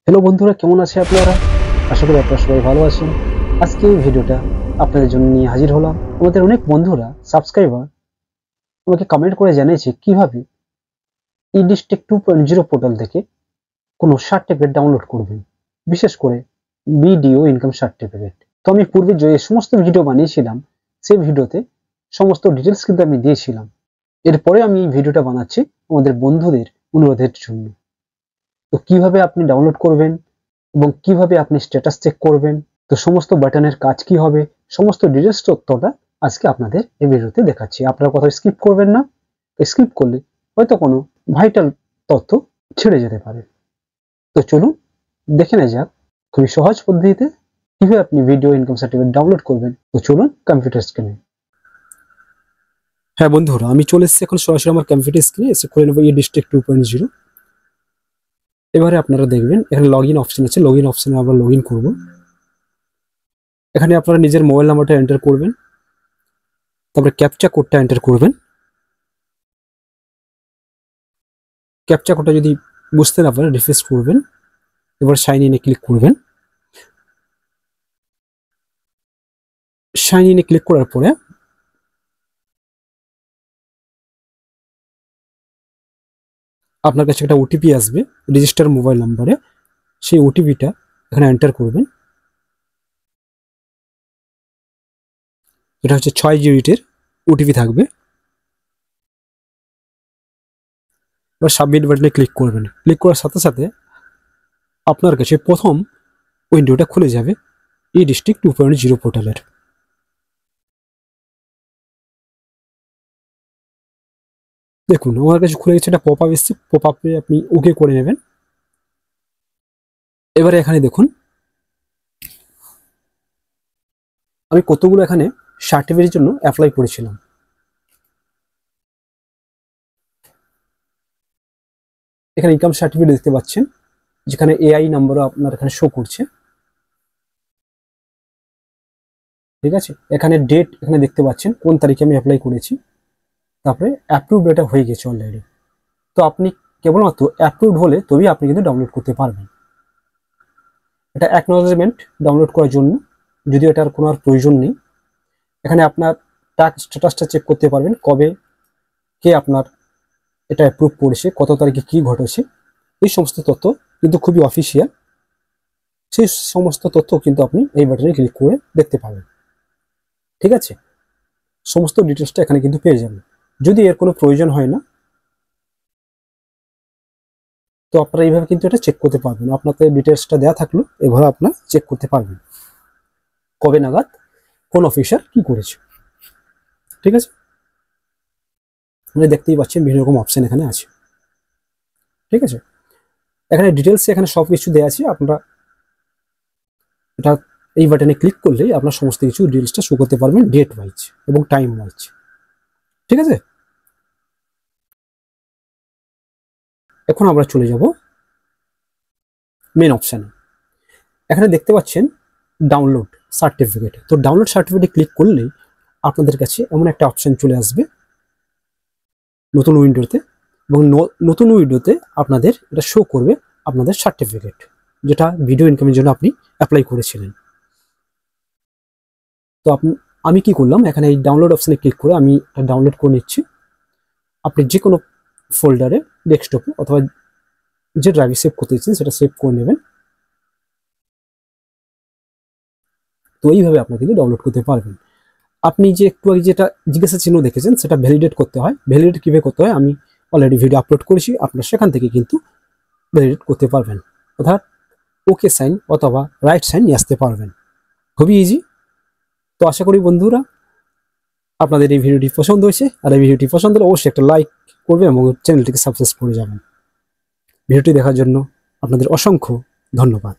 Hello বন্ধুরা, কেমন আছে আপনারা? আশা করি আপনারা সবাই ভালো আছেন। আজকে এই ভিডিওটা আপনাদের জন্য নিয়ে হাজির হলাম। আমাদের অনেক বন্ধুরা সাবস্ক্রাইবার আমাকে কমেন্ট করে জানিয়েছে কিভাবে ইডিস্টেক 2.0 পোর্টাল থেকে কোনো সার্টিফিকেট ডাউনলোড করবেন, বিশেষ করে বিডিও ইনকাম সার্টিফিকেট। তো আমি পূর্বে যে সমস্ত ভিডিও বানিয়েছিলাম সেই ভিডিওতে সমস্ত ডিটেলস কিন্তু আমি দিয়েছিলাম। এরপরে আমি এই ভিডিওটা বানাচ্ছি আমাদের বন্ধুদের অনুরোধের জন্য। তো কিভাবে আপনি ডাউনলোড করবেন এবং কিভাবে আপনি স্ট্যাটাস চেক করবেন, তো সমস্ত বাটনের কাজ কি হবে, সমস্ত ডিটেলস তথ্যটা আজকে আপনাদের এই ভিডিওতে দেখাচ্ছি। আপনারা কথা স্কিপ করবেন না, স্কিপ করলে হয়তো কোনো ভাইটাল তথ্য ছেড়ে যেতে পারে। তো চলুন দেখে নেওয়া যাক খুবই সহজ পদ্ধতিতে কিভাবে আপনি ভিডিও ইনকাম সার্টিফিকেট ডাউনলোড করবেন। তো চলুন কম্পিউটার স্ক্রিনে। হ্যাঁ বন্ধুরা, আমি চলে এসেছি এখন সরাসরি আমার কম্পিউটার স্ক্রিনে। এসে খুলে নেব ইডিস্টেক 2.0। এবারে আপনারা দেখবেন এখানে লগ ইন অপশন আছে। লগ ইন অপশনে আমরা লগ ইন করবো। এখানে আপনারা নিজের মোবাইল নাম্বারটা এন্টার করবেন, তারপরে ক্যাপচা কোডটা এন্টার করবেন। ক্যাপচা কোডটা যদি বুঝতে না পারেন রিফ্রেশ করবেন। এবার সাইন ইনে ক্লিক করবেন। সাইন ইনে ক্লিক করার পরে আপনার কাছে একটা ওটিপি আসবে রেজিস্টার মোবাইল নাম্বারে। সেই ওটিপিটা এখানে এন্টার করবেন। এটা হচ্ছে 6 ডিজিটের ওটিপি থাকবে। এবার সাবমিট বাটনে ক্লিক করবেন। ক্লিক করার সাথে সাথে আপনার কাছে প্রথম উইন্ডোটা খুলে যাবে ইডিস্টেক 2.0 পোর্টালের। দেখুন আমার কাছে খুলে গেছে, একটা পপ আপ এসছে। পপ আপে আপনি ওকে করে নেবেন। এবারে এখানে দেখুন আমি কতগুলো এখানে সার্টিফিকেটের জন্য অ্যাপ্লাই করেছিলাম। এখানে ইনকাম সার্টিফিকেট দেখতে পাচ্ছেন, যেখানে এআই নাম্বারও আপনার এখানে শো করছে। ঠিক আছে, এখানে ডেট এখানে দেখতে পাচ্ছেন কোন তারিখে আমি অ্যাপ্লাই করেছি। তারপরে অ্যাপ্রুভ ডেটা হয়ে গেছে অলরেডি। তো আপনি কেবলমাত্র অ্যাপ্রুভ হলে তবেই আপনি কিন্তু ডাউনলোড করতে পারবেন। এটা অ্যাকনোলেজমেন্ট ডাউনলোড করার জন্য, যদিও এটার কোনো আর প্রয়োজন নেই। এখানে আপনার টাস্ক স্ট্যাটাসটা চেক করতে পারবেন, কবে কে আপনার এটা অ্যাপ্রুভ করেছে, কত তারিখে কি ঘটেছে। এই সমস্ত তথ্য কিন্তু খুবই অফিসিয়াল। সেই সমস্ত তথ্য কিন্তু আপনি এই বাটনে ক্লিক করে দেখতে পাবেন। ঠিক আছে, সমস্ত ডিটেলসটা এখানে কিন্তু পেয়ে যাবেন। যদি এর কোনো প্রয়োজন হয় না, তো আপনারা এইভাবে কিন্তু এটা চেক করতে পারবেন। আপনাদের ডিটেলসটা দেওয়া থাকলো, এভাবে আপনারা চেক করতে পারবেন কবে নাগাদ কোন অফিসার কি করেছে। ঠিক আছে, আপনি দেখতেই পাচ্ছেন বিভিন্ন রকম অপশন এখানে আছে। ঠিক আছে, এখানে ডিটেলস এখানে সব কিছু দেওয়া আছে। আপনারা এটা এই বাটনে ক্লিক করলেই আপনার সমস্ত কিছু ডিটেলসটা শো করতে পারবেন, ডেট ওয়াইজ এবং টাইম ওয়াইজ। ঠিক আছে, এখন আমরা চলে যাব মেন অপশানে। এখানে দেখতে পাচ্ছেন ডাউনলোড সার্টিফিকেট। তো ডাউনলোড সার্টিফিকেটে ক্লিক করলেই আপনাদের কাছে এমন একটা অপশান চলে আসবে নতুন উইন্ডোতে, এবং নতুন উইন্ডোতে আপনাদের এটা শো করবে আপনাদের সার্টিফিকেট, যেটা ভিডিও ইনকামের জন্য আপনি অ্যাপ্লাই করেছিলেন। তো আমি কি করলাম, এখানে এই ডাউনলোড অপশানে ক্লিক করে আমি এটা ডাউনলোড করে নিচ্ছি। আপনি যে কোনো ফোল্ডারে, ডেস্কটপে অথবা যে ড্রাইভে সেভ করতে চাচ্ছেন সেটা সেভ করে নেবেন। তো এইভাবে আপনি কিন্তু ডাউনলোড করতে পারবেন। আপনি যে একটু আগে যেটা জিজ্ঞাসা চিহ্ন দেখেছেন সেটা ভ্যালিডেট করতে হয়। ভ্যালিডেট কীভাবে করতে হয় আমি অলরেডি ভিডিও আপলোড করেছি, আপনার সেখান থেকে কিন্তু ভ্যালিডেট করতে পারবেন, অর্থাৎ ওকে সাইন অথবা রাইট সাইন নিয়ে আসতে পারবেন। খুবই ইজি। তো আশা করি বন্ধুরা আপনাদের এই ভিডিওটি পছন্দ হয়েছে, আর এই ভিডিওটি পছন্দ হলে অবশ্যই একটা লাইক করবেন এবং চ্যানেলটিকে সাবস্ক্রাইব করে যাবেন। ভিডিওটি দেখার জন্য আপনাদের অসংখ্য ধন্যবাদ।